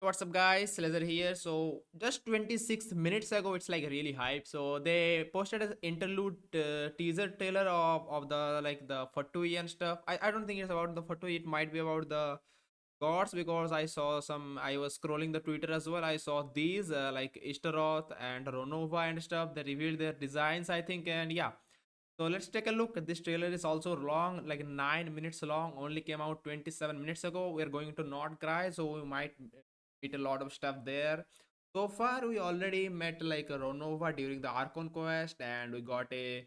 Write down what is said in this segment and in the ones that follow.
What's up, guys? SLaZeR here. So, just 26 minutes ago, it's like really hype. So, they posted an interlude teaser trailer of the the Fatui and stuff. I don't think it's about the Fatui, it might be about the gods because I saw some. I was scrolling the Twitter as well. I saw these like Istaroth and Ronova and stuff. They revealed their designs, I think, and yeah. So let's take a look. This trailer is also long, like 9 minutes long. Only came out 27 minutes ago. We're going to not cry, so we might meet a lot of stuff there. So far, we already met like a Ronova during the Archon quest, and we got a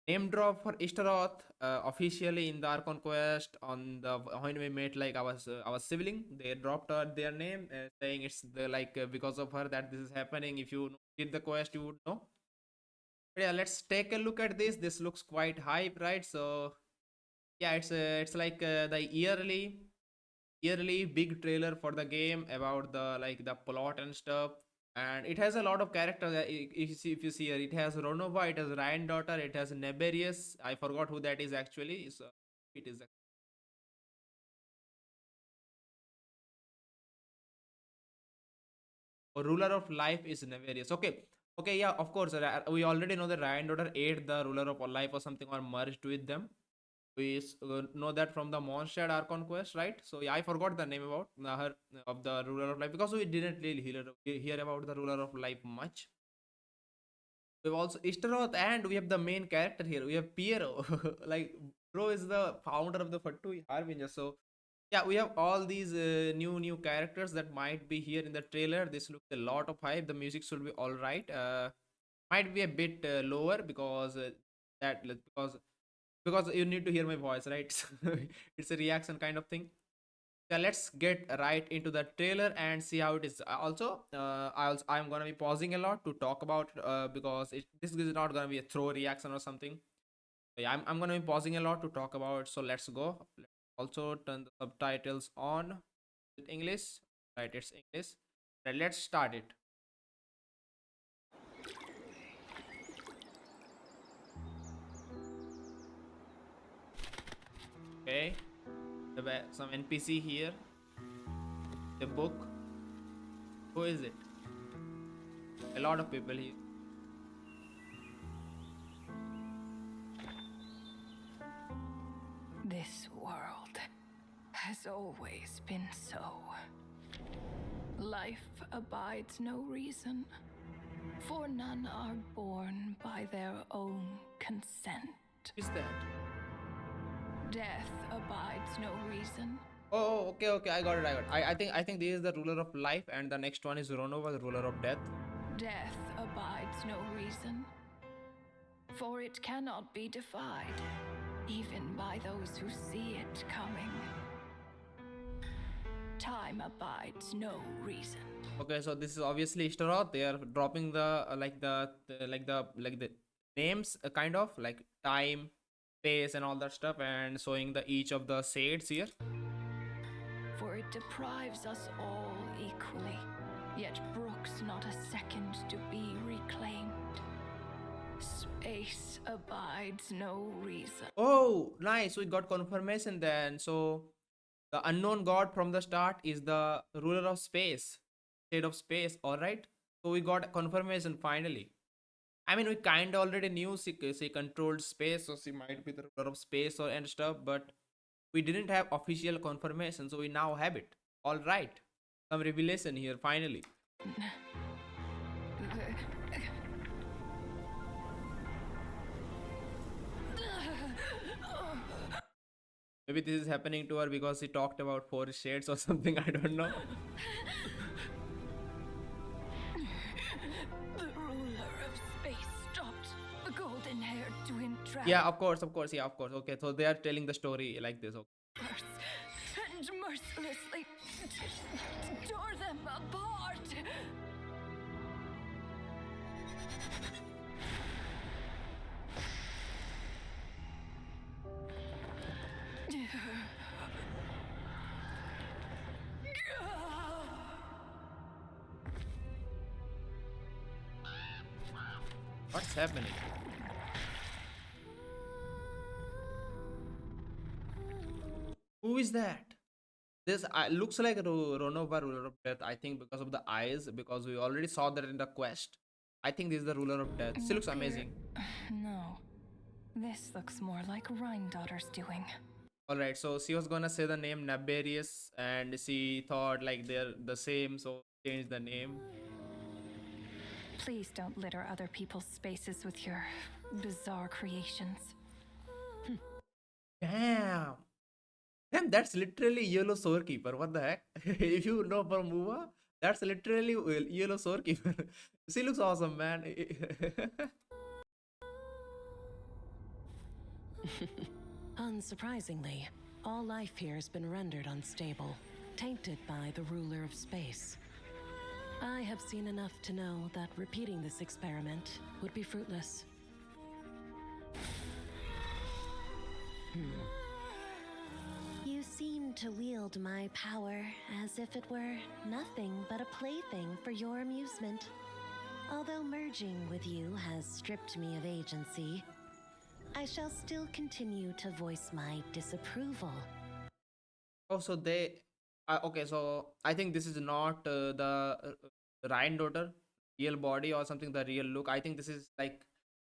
name drop for Istaroth officially in the Archon quest. On the when we met like our sibling, they dropped their name, saying it's the because of her that this is happening. If you did the quest, you would know. But yeah, let's take a look at this. This looks quite hype, right? So yeah, it's like the yearly big trailer for the game about the plot and stuff. And it has a lot of characters. If you see here, it has Ronova, it has Rhinedottir, it has Naberius. I forgot who that is actually. So it is a ruler of life is Naberius. Okay, yeah, of course. We already know that Rhinedottir ate the ruler of life or something or merged with them. We know that from the Mondstadt Archon quest, right? So yeah, I forgot the name about her of the ruler of life because we didn't really hear about the ruler of life much. We've also Istaroth, and we have the main character here. We have Pierro. Like, bro is the founder of the Fatui Harbinger. So yeah, we have all these new characters that might be here in the trailer. This looks a lot of hype. The music should be all right. Might be a bit lower because that because you need to hear my voice, right? It's a reaction kind of thing. Yeah, let's get right into the trailer and see how it is. I'm gonna be pausing a lot to talk about because this is not gonna be a throw reaction or something. So yeah, I'm gonna be pausing a lot to talk about. So let's go. Let's also turn the subtitles on with English. Right, it's English. Right, let's start it. Okay, some NPC here. The book. Who is it? A lot of people here. This world has always been so. Life abides no reason, for none are born by their own consent. Who is that? Death abides no reason. Oh, okay. I got it. I think this is the ruler of life, and the next one is Ronova, the ruler of death. Death abides no reason, for it cannot be defied, even by those who see it coming. Time abides no reason. Okay, so this is obviously Istaroth. They are dropping the the names, kind of like time, space, and all that stuff, and showing the each of the shades here. For it deprives us all equally, yet brooks not a second to be reclaimed. Space abides no reason. Oh, nice. We got confirmation then. So the unknown god from the start is the ruler of space, state of space. All right. So we got confirmation finally. I mean, we kind of already knew she controlled space, so she might be the ruler of space or and stuff, but we didn't have official confirmation, so we now have it. All right, some revelation here finally. Maybe this is happening to her because she talked about four shades or something. I don't know. The ruler of space stopped the golden-haired twin trap. Yeah, of course, yeah, of course. Okay, so they are telling the story like this. Okay. And mercilessly tore them apart. What's happening? Who is that? This looks like Ronova, ruler of death. I think because of the eyes, because we already saw that in the quest. I think this is the ruler of death. She looks Naber- amazing. No. This looks more like Rhinedottir's doing. All right, so she was gonna say the name Naberius, and she thought like they're the same, so changed the name. Please don't litter other people's spaces with your bizarre creations. Damn, damn, that's literally yellow storekeeper. What the heck? If you know from Muva, that's literally yellow storekeeper. She looks awesome, man. Unsurprisingly, all life here has been rendered unstable, tainted by the ruler of space. I have seen enough to know that repeating this experiment would be fruitless. You seem to wield my power as if it were nothing but a plaything for your amusement. Although merging with you has stripped me of agency, I shall still continue to voice my disapproval. Oh, so they. Okay, so I think this is not the Rhinedottir real body or something, the real look. I think this is like.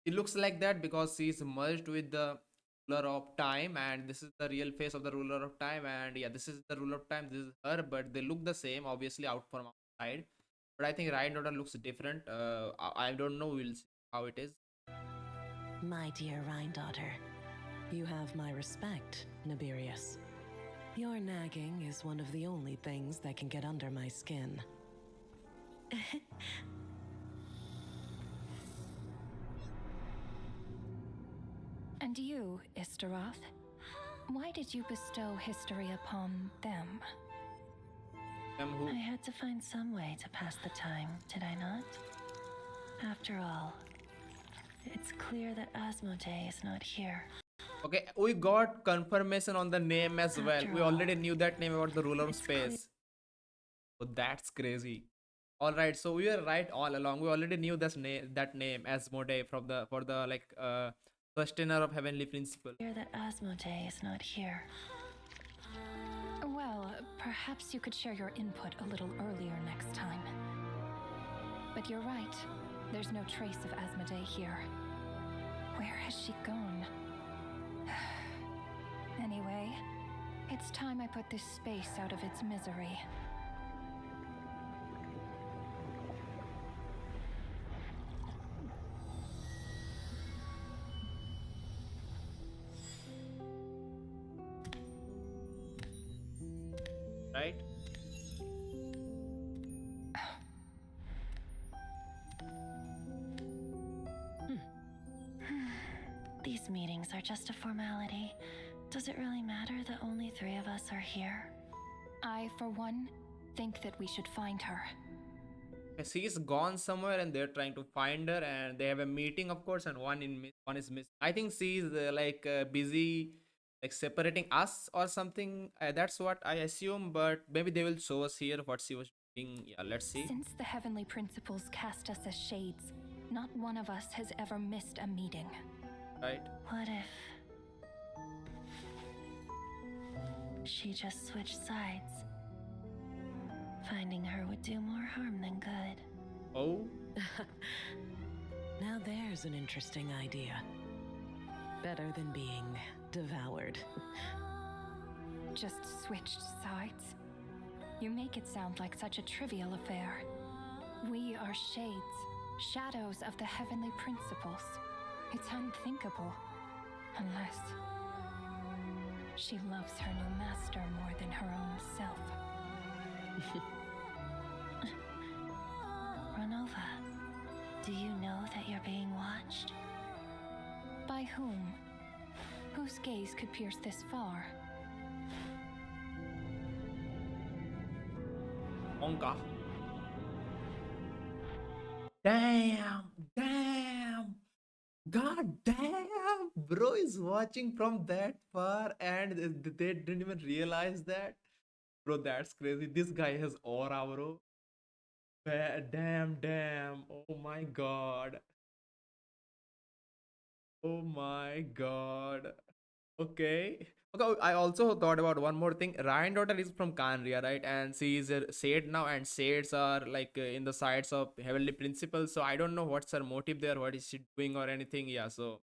It looks like that because she's merged with the ruler of time, and this is the real face of the ruler of time. And yeah, this is the ruler of time. This is her, but they look the same, obviously, out from outside. But I think Rhinedottir looks different. I don't know. We'll see how it is. My dear Rhinedottir, you have my respect, Naberius. Your nagging is one of the only things that can get under my skin. And you, Istaroth? Why did you bestow history upon them? Who? I had to find some way to pass the time, did I not? After all, it's clear that Asmodee is not here. Okay, we got confirmation on the name as well. After We all, already knew that name about the ruler of it's clear- space. So that's crazy. All right, so we were right all along. We already knew that name as Mode from the for the like sustainer of heavenly principle. Clear that Asmodee is not here. Well, perhaps you could share your input a little earlier next time. But you're right. There's no trace of Asmodee here. Where has she gone? Anyway, it's time I put this space out of its misery. Right? These meetings are just a formality. Does it really matter that only 3 of us are here? I, for one, think that we should find her. She's gone somewhere, and they're trying to find her, and they have a meeting, of course, and one is missing. I think she's busy, like separating us or something. That's what I assume, but maybe they will show us here what she was doing. Yeah, let's see. Since the heavenly principles cast us as shades, not one of us has ever missed a meeting. Right? What if she just switched sides? Finding her would do more harm than good. Oh, Now there's an interesting idea. Better than being devoured. Just switched sides? You make it sound like such a trivial affair. We are shades, shadows of the heavenly principles. It's unthinkable. Unless she loves her new master more than her own self. Ronova, do you know that you're being watched? By whom? Whose gaze could pierce this far? Onka. Damn, damn. God damn, bro is watching from that far and they didn't even realize that. Bro, that's crazy. This guy has aura, bro. Damn, damn. Oh my god. Oh my god. Okay. Okay, I also thought about one more thing. Rhinedottir is from Kanria, right? And she is a Shade now, and Shades are like in the sides of Heavenly Principles. So I don't know what's her motive there, what is she doing or anything. Yeah, so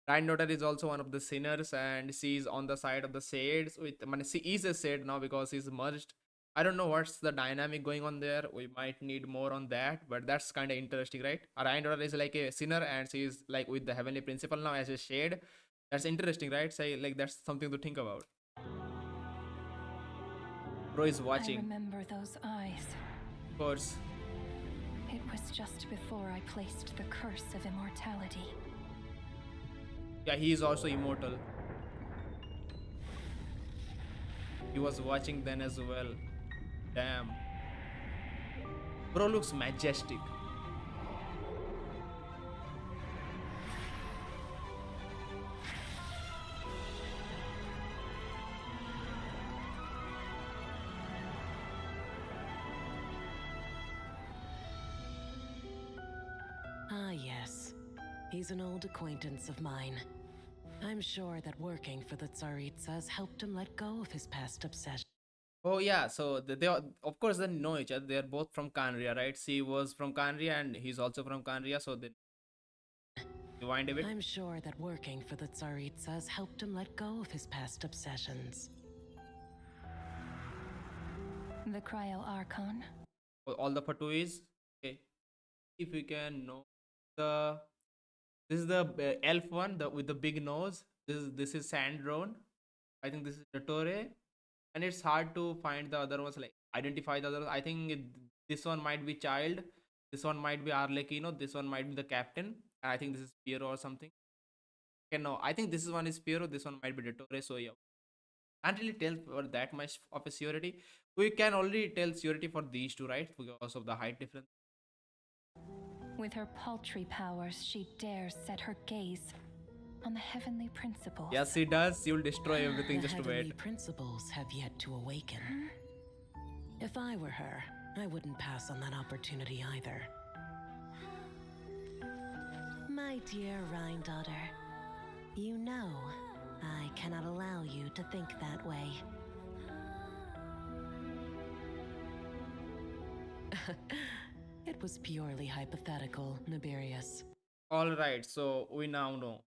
Rhinedottir is also one of the sinners, and she's on the side of the Shades. I mean, she is a Shade now because she's merged. I don't know what's the dynamic going on there. We might need more on that, but that's kind of interesting, right? Rhinedottir is like a sinner, and she's like with the Heavenly Principle now as a Shade. That's interesting, right? Say like that's something to think about. Bro is I watching, remember those eyes. of course. It was just before I placed the curse of immortality. Yeah, he is also immortal. He was watching then as well. Damn. Bro looks majestic. Ah, yes. He's an old acquaintance of mine. I'm sure that working for the Tsaritsas helped him let go of his past obsession. Oh yeah, so of course they know each other. They are both from Kanria, right? She was from Kanria and he's also from Kanria, so they rewind a bit. I'm sure that working for the Tsaritsas helped him let go of his past obsessions. The Cryo Archon. All the Fatuis. Okay, if we can know the this is the elf one, the with the big nose. This is Sandrone. I think this is Dottore, and it's hard to find the other ones, like identify the other ones. I think this one might be Child, this one might be Arlecchino, this one might be the Captain, and I think this is Pierro or something. Okay, no, I think this is one is Pierro, this one might be Dottore. So yeah, can't really tell for that much of a surety. We can only tell surety for these two, right? Because of the height difference. With her paltry powers, she dares set her gaze on the heavenly principles. Yes, she does. She will destroy everything. The Just to heavenly wait. principles have yet to awaken. If I were her, I wouldn't pass on that opportunity either. My dear Rhinedottir, you know I cannot allow you to think that way. It was purely hypothetical, Naberius. All right, so we now know.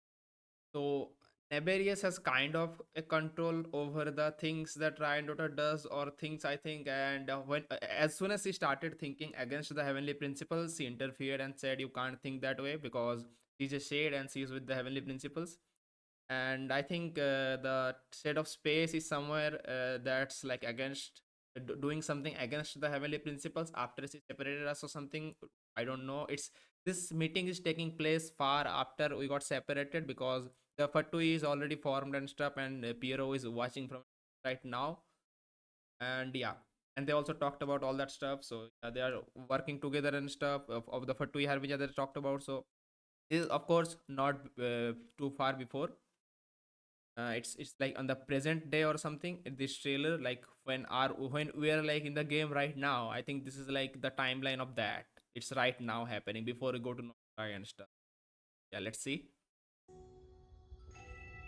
So Naberius has kind of a control over the things that Rhinedottir does or things, I think. And when as soon as he started thinking against the heavenly principles, he interfered and said, "You can't think that way because she's a shade and she's with the heavenly principles." And I think the state of space is somewhere that's like against doing something against the heavenly principles after she separated us or something. I don't know. It's this meeting is taking place far after we got separated because the Fatui is already formed and stuff, and Pierro is watching from right now. And yeah, and they also talked about all that stuff. So they are working together and stuff of the Fatui Harvija that they talked about. So this is of course not too far before. It's like on the present day or something in this trailer, like when we are like in the game right now. I think this is like the timeline of that. It's right now happening before we go to Nokai and stuff. Yeah, let's see.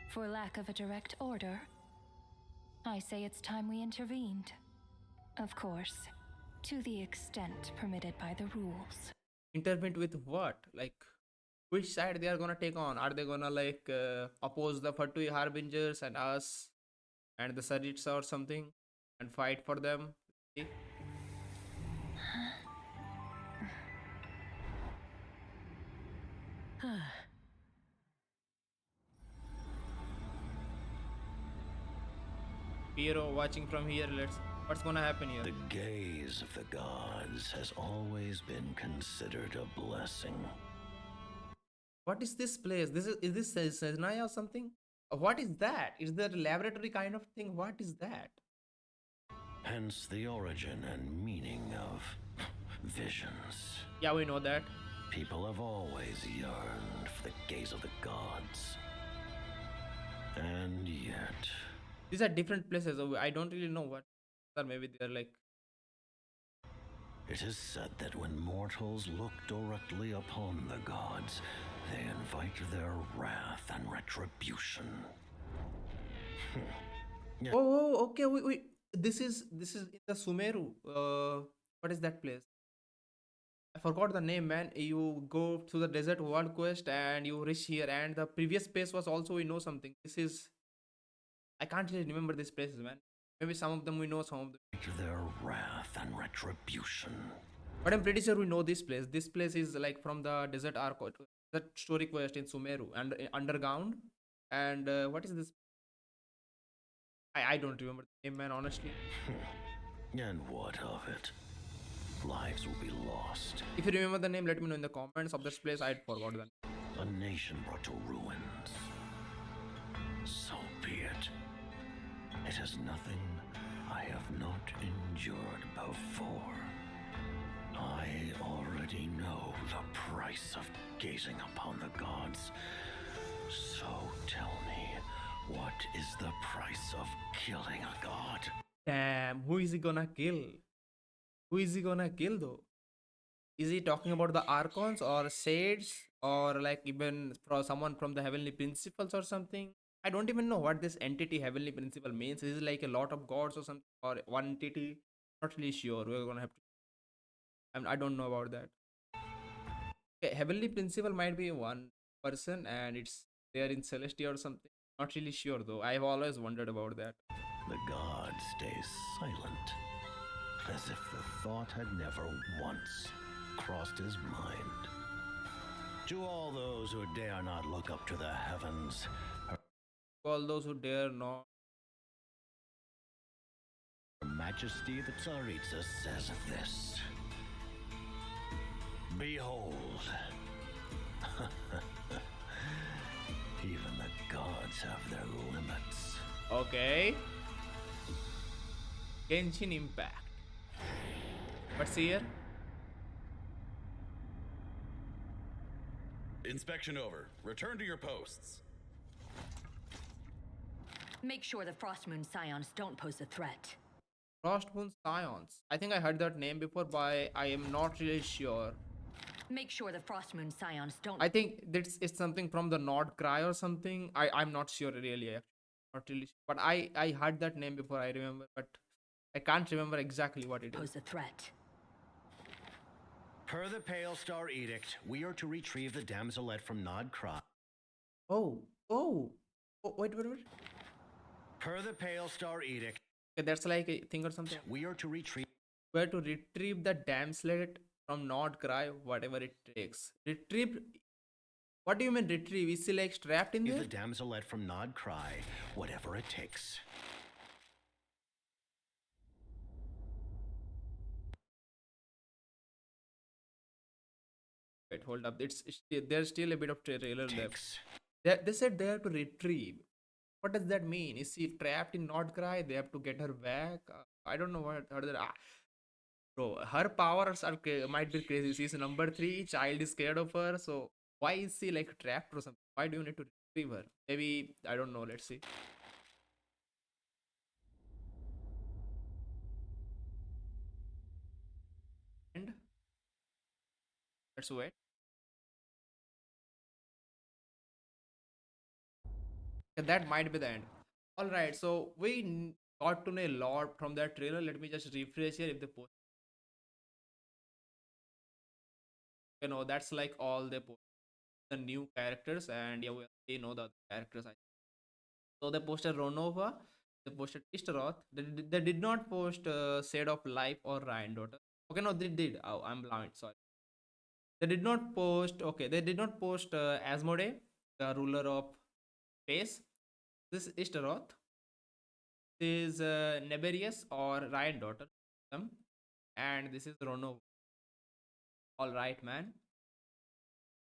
For lack of a direct order, I say it's time we intervened. Of course, to the extent permitted by the rules. Intervene with what? Like which side they are gonna take on? Are they gonna like oppose the Fatui Harbingers and us and the Saritsa or something and fight for them? See? Piero watching from here. Let's what's gonna happen here? The gaze of the gods has always been considered a blessing. What is this place? Is this Seznaya or something? What is that? Is that a laboratory kind of thing? What is that? Hence the origin and meaning of visions. Yeah, we know that. People have always yearned for the gaze of the gods. And yet, These are different places. I don't really know what. Or maybe they're like. it is said that when mortals look directly upon the gods, they invite their wrath and retribution. Yeah. Okay. We this is in the Sumeru. What is that place? I forgot the name, man. You go to the desert world quest and you reach here, and the previous place was also we know something. This is I can't really remember these places, man. Maybe some of them we know, some of them, Their wrath and retribution. but I'm pretty sure we know this place. This place is like from the desert arc, that story quest in Sumeru and underground. And what is this? I don't remember the name, man. Honestly, And what of it? Lives will be lost. if you remember the name, let me know in the comments of this place. I'd forgot the name. A nation brought to ruins. So be it. It is nothing I have not endured before. I already know the price of gazing upon the gods. So tell me, what is the price of killing a god? Damn, who is he gonna kill? Who is he gonna kill though? Is he talking about the archons or sage or like even for someone from the heavenly principles or something? I don't even know what this entity heavenly principle means. Is it like a lot of gods or something or one entity? Not really sure. We're gonna have to. I don't know about that. Okay, heavenly principle might be one person and it's there in Celestia or something. Not really sure though. I've always wondered about that. The god stays silent, as if the thought had never once crossed his mind. To all those who dare not look up to the heavens, All those who dare not. Her Majesty the Tsaritsa says this. Behold. Even the gods have their limits. Okay. Genshin Impact. What's here? Inspection over. Return to your posts. Make sure the Frostmoon Scions don't pose a threat. Frostmoon Scions. I think I heard that name before, but I am not really sure. Make sure the Frostmoon Scions don't. I think it's something from the Nord Cry or something. I'm not sure really. Actually. Not really sure. But I heard that name before, I remember, but I can't remember exactly what it is. Pose a threat. Per the Pale Star Edict, we are to retrieve the damselette from Nod Krai. Oh, wait. Per the Pale Star Edict, Okay, that's like a thing or something. we are to retrieve Where to retrieve the damslet from Nord Cry, whatever it takes. Retrieve. What do you mean retrieve? Is he like strapped in the there? damselette from Nod Krai, whatever it takes. Wait, hold up. There's still a bit of trailer there. Takes. They said they have to retrieve. What does that mean? Is she trapped in Nord Cry? They have to get her back. I don't know what. How that. Bro, her powers might be crazy. She's number 3. Child is scared of her. So why is she like trapped or something? Why do you need to retrieve her? Maybe I don't know. Let's see. And let's wait. Okay, that might be the end. All right. So we got to know a lot from that trailer. Let me just refresh here if they post. That's like all they post, the new characters, and yeah, we know the other characters. So they posted Ronova, they posted Istaroth. They did not post Shade of Life or Rhinedottir. Okay, no, they did. Oh, I'm blind. Sorry. They did not post. Okay, they did not post Asmodee, the ruler of space. This is Istaroth. This is Naberius or Rhinedottir. And this is Ronova. All right, man.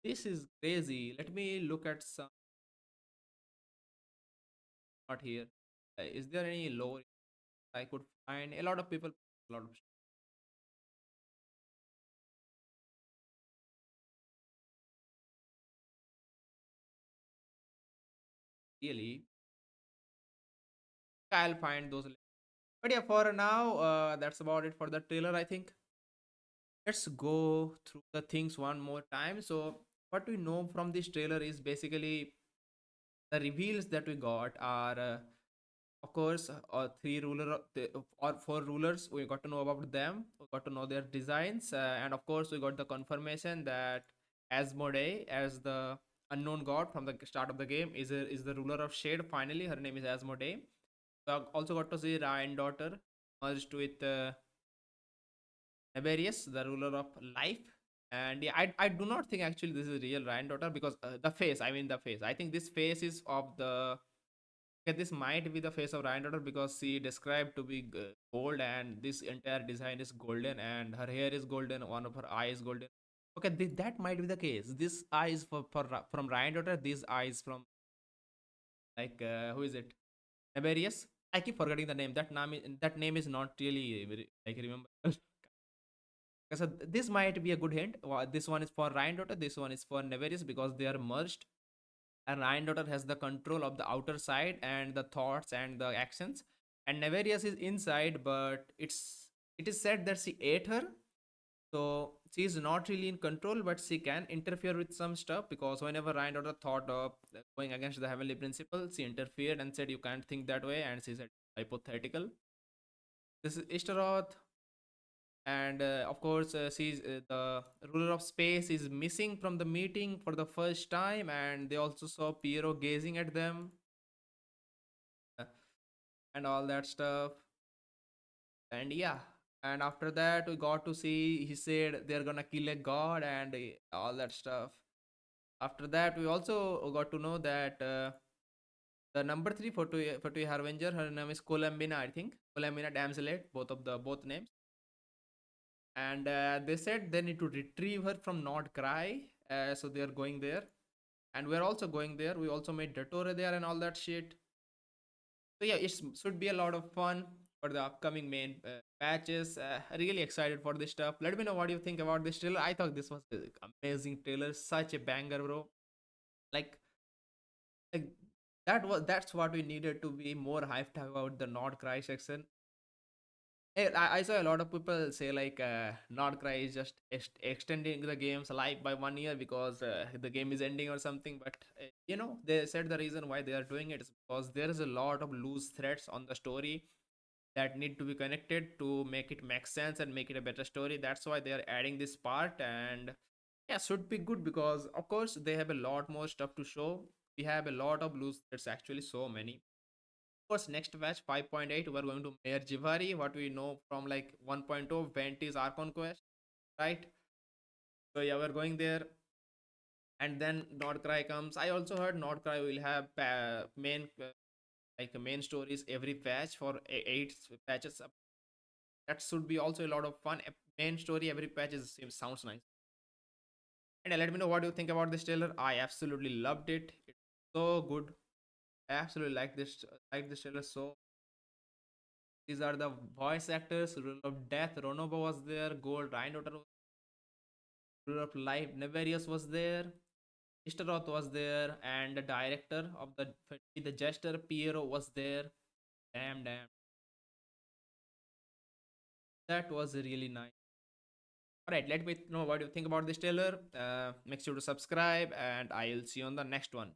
This is crazy. Let me look at some. Not here. Is there any lower I could find? A lot of people, a lot of really. I'll find those. But yeah, for now, that's about it for the trailer. I think. Let's go through the things one more time. So, what we know from this trailer is basically the reveals that we got are Of course, three or four rulers. We got to know about them. We got to know their designs, and of course, we got the confirmation that Asmodee, as the unknown god from the start of the game, is the ruler of Shade. Finally, her name is Asmodee. We also got to see Rhinedottir merged with Naberius, the ruler of life. And yeah, I do not think actually this is real Rhinedottir because the face, I mean the face. I think this face is of the. Okay, this might be the face of Rhinedottir because she described to be gold and this entire design is golden and her hair is golden, one of her eyes golden. Okay, that might be the case. This eyes from Rhinedottir, these eyes from like who is it? Naberius. I keep forgetting the name. That name is not really like remember. So this might be a good hint. This one is for Rhinedottir, this one is for Naberius because they are merged. And Rhinedottir has the control of the outer side and the thoughts and the actions. And Navarius is inside, but it is said that she ate her. So she is not really in control, but she can interfere with some stuff because whenever Rhinedottir thought of going against the heavenly principle, she interfered and said you can't think that way, and she said hypothetical. This is Istaroth, and of course she's the ruler of space is missing from the meeting for the first time, and they also saw Pierro gazing at them uh, and all that stuff. And yeah, and after that we got to see he said they're gonna kill a god and all that stuff. After that we also got to know that the number three for Harvenger, her name is Colambina, I think. Colambina Damselate, both names. And they said they need to retrieve her from Nord Cry. So they are going there, and we're also going there. We also made Datora there and all that shit. So yeah, it should be a lot of fun for the upcoming main patches. Really excited for this stuff. Let me know what you think about this trailer. I thought this was an amazing trailer, such a banger, bro. Like, like that's what we needed to be more hyped about the Nord Cry section. I saw a lot of people say like Nordcry is just extending the game's life by 1 year because the game is ending or something. But they said the reason why they are doing it is because there is a lot of loose threads on the story that need to be connected to make it make sense and make it a better story. That's why they are adding this part, and yeah, should be good because of course they have a lot more stuff to show. We have a lot of loose threads, actually, so many. Of course, next patch 5.8, we're going to Mayor Jivari, what we know from like 1.0 Venti's Archon Quest, right? So yeah, we're going there, and then Nordcry comes. I also heard Nordcry will have main like main stories every patch for 8 patches. That should be also a lot of fun. A main story every patch sounds nice. And let me know what you think about this trailer. I absolutely loved it. It's so good. I absolutely like this trailer so. These are the voice actors. Rule of Death, Ronova was there. Gold, Rhinedottir, Rule of Life, Naberius was there. Istaroth was there. And the director of the Jester, Pierro, was there. Damn. That was really nice. Alright, let me know what you think about this trailer. Make sure to subscribe, and I'll see you on the next one.